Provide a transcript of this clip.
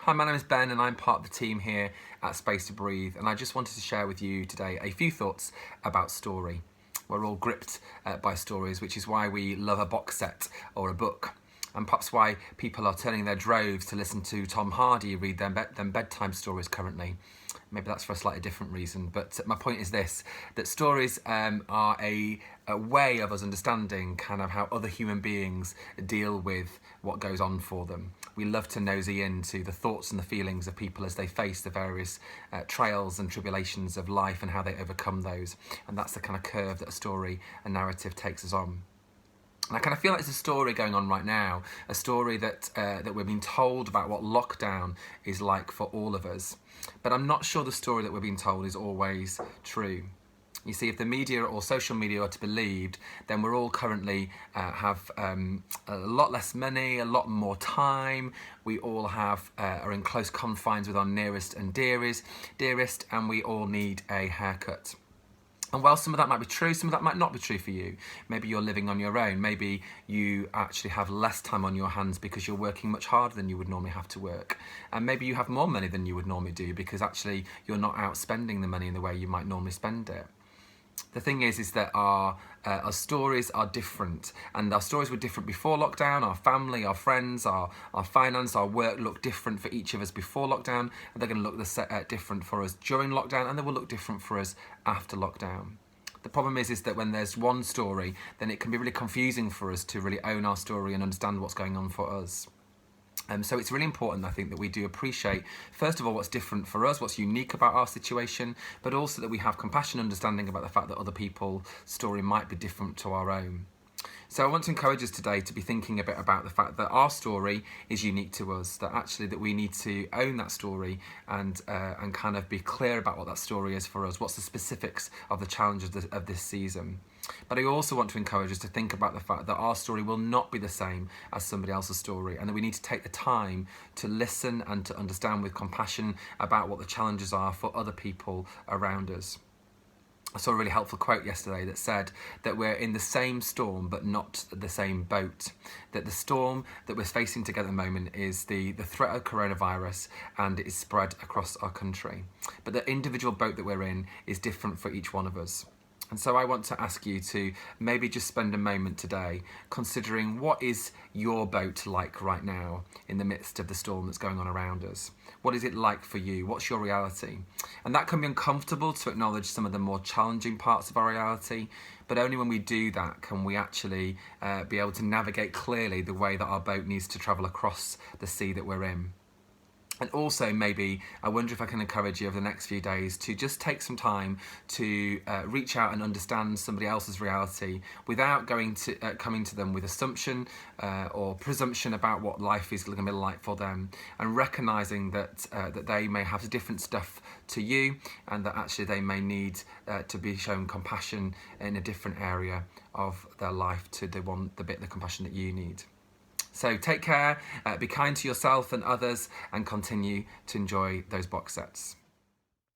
Hi, my name is Ben and I'm part of the team here at Space to Breathe, and I just wanted to share with you today a few thoughts about story. We're all gripped by stories, which is why we love a box set or a book, and perhaps why people are turning their droves to listen to Tom Hardy read them bedtime stories currently. Maybe that's for a slightly different reason, but my point is this, that stories are a way of us understanding kind of how other human beings deal with what goes on for them. We love to nosy into the thoughts and the feelings of people as they face the various trials and tribulations of life and how they overcome those. And that's the kind of curve that a story, a narrative takes us on. And I kind of feel like there's a story going on right now, a story that we're being told about what lockdown is like for all of us. But I'm not sure the story that we're being told is always true. You see, if the media or social media are to be believed, then we're all currently have a lot less money, a lot more time. We all are in close confines with our nearest and dearest, and we all need a haircut. And while some of that might be true, some of that might not be true for you. Maybe you're living on your own. Maybe you actually have less time on your hands because you're working much harder than you would normally have to work. And maybe you have more money than you would normally do because actually you're not out spending the money in the way you might normally spend it. The thing is that our stories are different, and our stories were different before lockdown. Our family, our friends, our finance, our work looked different for each of us before lockdown, and they're going to look different for us during lockdown, and they will look different for us after lockdown. The problem is that when there's one story, then it can be really confusing for us to really own our story and understand what's going on for us. So it's really important, I think, that we do appreciate, first of all, what's different for us, what's unique about our situation, but also that we have compassion and understanding about the fact that other people's story might be different to our own. So I want to encourage us today to be thinking a bit about the fact that our story is unique to us, that actually that we need to own that story and kind of be clear about what that story is for us, what's the specifics of the challenges of this season. But I also want to encourage us to think about the fact that our story will not be the same as somebody else's story, and that we need to take the time to listen and to understand with compassion about what the challenges are for other people around us. I saw a really helpful quote yesterday that said that we're in the same storm but not the same boat. That the storm that we're facing together at the moment is the threat of coronavirus, and it is spread across our country. But the individual boat that we're in is different for each one of us. And so I want to ask you to maybe just spend a moment today considering what is your boat like right now in the midst of the storm that's going on around us. What is it like for you? What's your reality? And that can be uncomfortable to acknowledge some of the more challenging parts of our reality, but only when we do that can we actually be able to navigate clearly the way that our boat needs to travel across the sea that we're in. And also, maybe, I wonder if I can encourage you over the next few days to just take some time to reach out and understand somebody else's reality without coming to them with assumption or presumption about what life is going to be like for them, and recognising that they may have different stuff to you, and that actually they may need to be shown compassion in a different area of their life to the compassion that you need. So take care, be kind to yourself and others, and continue to enjoy those box sets.